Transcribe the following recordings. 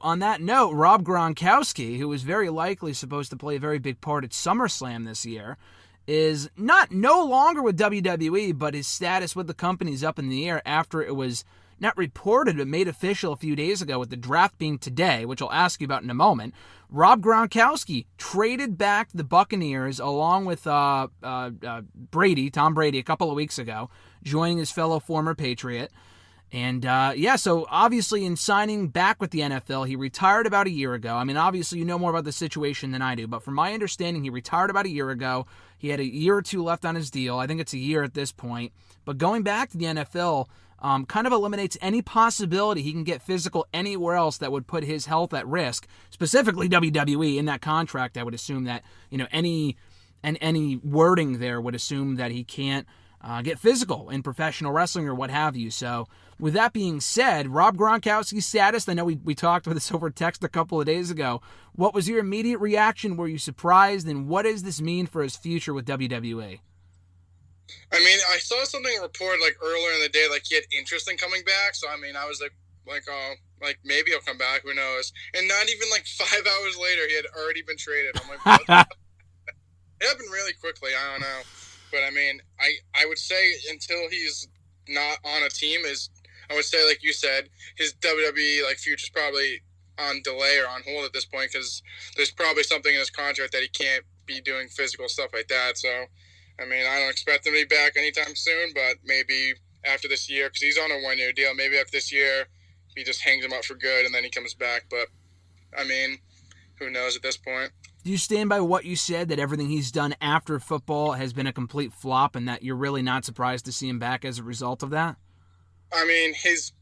On that note, Rob Gronkowski, who was very likely supposed to play a very big part at SummerSlam this year, is no longer with WWE, but his status with the company is up in the air after it was not reported but made official a few days ago, with the draft being today, which I'll ask you about in a moment. Rob Gronkowski traded back the Buccaneers along with Tom Brady, a couple of weeks ago, joining his fellow former Patriot. And, so obviously in signing back with the NFL, he retired about a year ago. I mean, obviously you know more about the situation than I do, but from my understanding, he retired about a year ago. He had a year or two left on his deal. I think it's a year at this point. But going back to the NFL kind of eliminates any possibility he can get physical anywhere else that would put his health at risk, specifically WWE. In that contract, I would assume that, any wording there would assume that he can't get physical in professional wrestling or what have you. So with that being said, Rob Gronkowski's status, I know we talked about this over text a couple of days ago. What was your immediate reaction? Were you surprised? And what does this mean for his future with WWE? I mean, I saw something reported earlier in the day, he had interest in coming back. So, I mean, I was oh, maybe he'll come back. Who knows? And not even 5 hours later, he had already been traded. I'm like, what? It happened really quickly. I don't know. But, I mean, I would say until he's not on a team, I would say, like you said, his WWE future's probably on delay or on hold at this point, because there's probably something in his contract that he can't be doing physical stuff like that. So, I mean, I don't expect him to be back anytime soon, but maybe after this year, because he's on a one-year deal, maybe after this year he just hangs him up for good and then he comes back. But, I mean, who knows at this point. Do you stand by what you said, that everything he's done after football has been a complete flop, and that you're really not surprised to see him back as a result of that? I mean, his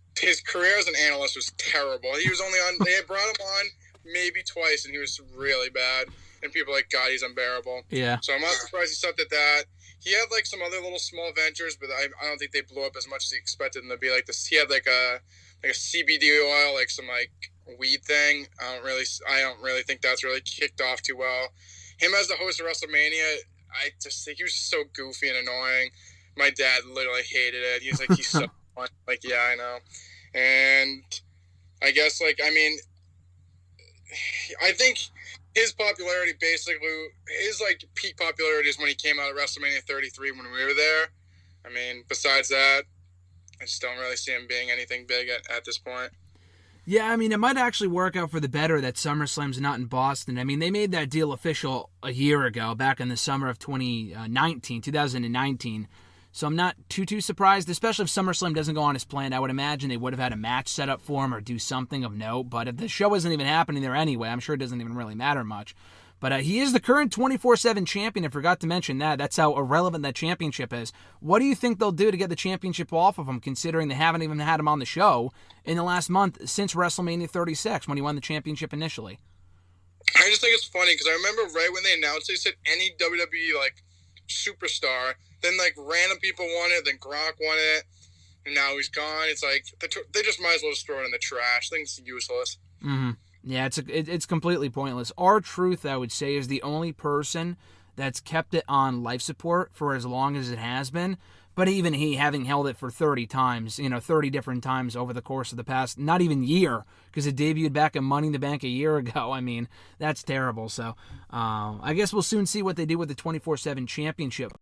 career as an analyst was terrible. He was only on – they had brought him on maybe twice, and he was really bad. And people were like, God, he's unbearable. Yeah. So I'm not surprised he sucked at that. He had some other little small ventures, but I don't think they blew up as much as he expected them to be. He had a CBD oil, some weed thing. I don't really think that's really kicked off too well. Him as the host of WrestleMania, I just think he was so goofy and annoying. My dad literally hated it. He's he's so fun. Yeah, I know. And I guess I think his popularity, basically, his peak popularity is when he came out at WrestleMania 33 when we were there. I mean, besides that, I just don't really see him being anything big at this point. Yeah, I mean, it might actually work out for the better that SummerSlam's not in Boston. I mean, they made that deal official a year ago, back in the summer of 2019. So I'm not too surprised, especially if SummerSlam doesn't go on as planned. I would imagine they would have had a match set up for him or do something of note. But if the show isn't even happening there anyway, I'm sure it doesn't even really matter much. But he is the current 24/7 champion. I forgot to mention that. That's how irrelevant that championship is. What do you think they'll do to get the championship off of him, considering they haven't even had him on the show in the last month since WrestleMania 36 when he won the championship initially? I just think it's funny because I remember right when they announced it, they said any WWE superstar. Then random people won it. Then Gronk won it, and now he's gone. It's they just might as well just throw it in the trash. I think it's useless. Mm-hmm. Yeah, it's completely pointless. R-Truth, I would say, is the only person that's kept it on life support for as long as it has been. But even he, having held it for 30 times, 30 different times over the course of the past, not even year, because it debuted back in Money in the Bank a year ago. I mean, that's terrible. So I guess we'll soon see what they do with the 24/7 championship.